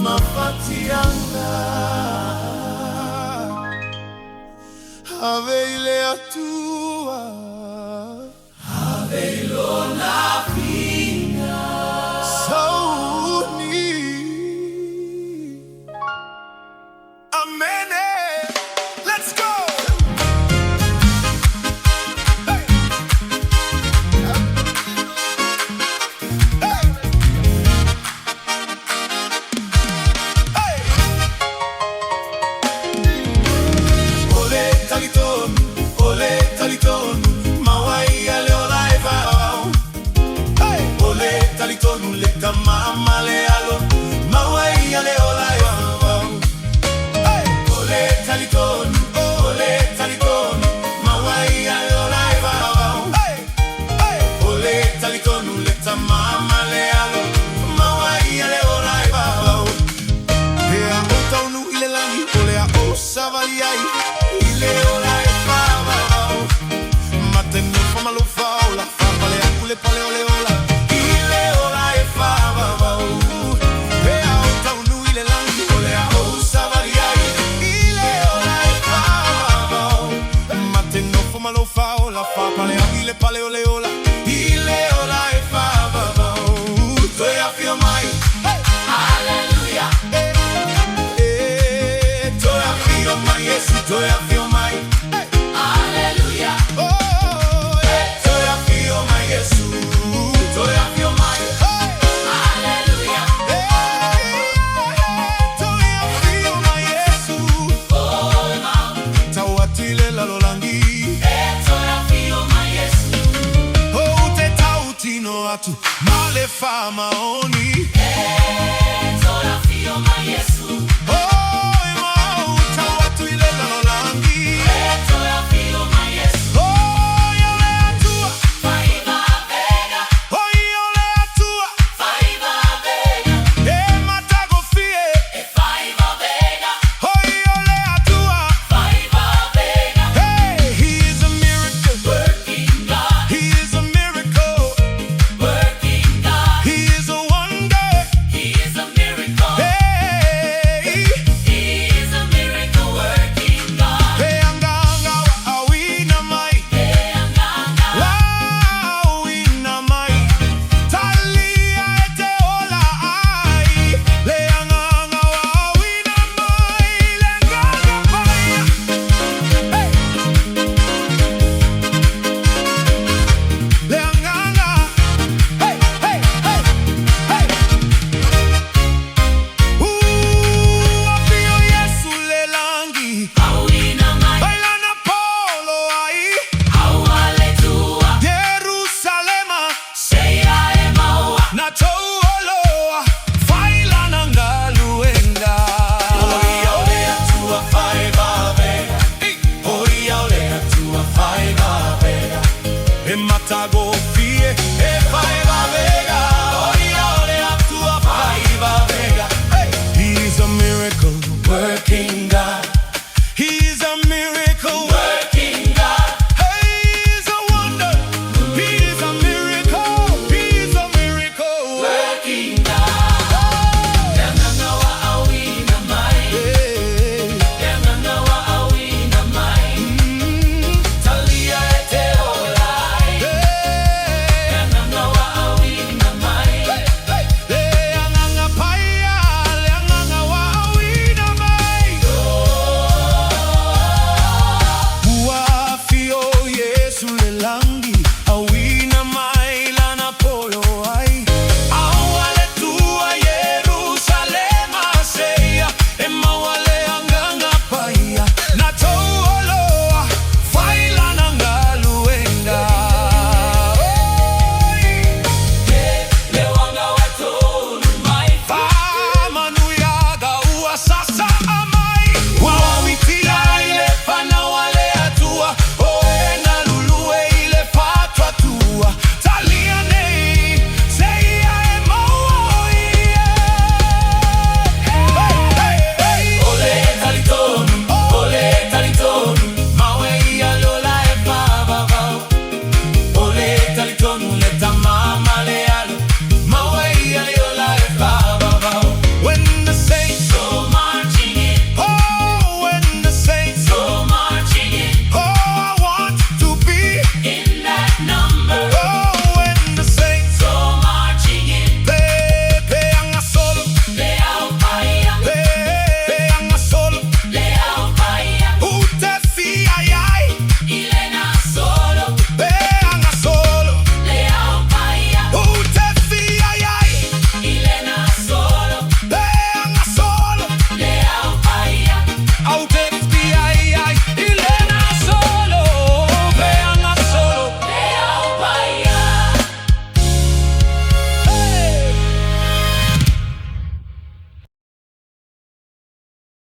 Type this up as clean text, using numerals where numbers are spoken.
mafatianga Ave ile atua Ave ilona finga Sauni Amene Let's go Talitonu, maua leo live out. Hey, ole Talitonu le Tama le alo, maua leo live out. Hey, ole Talitonu, maua leo live out. Hey, hey, ole Talitonu le Tama le alo, maua leo live out. Hey, Talitonu ile langi, ole o savaliai, ile live. Paleoleola, ileola e fava, toi a feel my hallelujah. Toi a feel my yes, toi a feel my hallelujah. Oh, toi a feel my yes, toi a feel my hallelujah. Toi a feel my yes, oh ma, tawatile la lolangi. Atu male fa maoni tola fio ma Yesu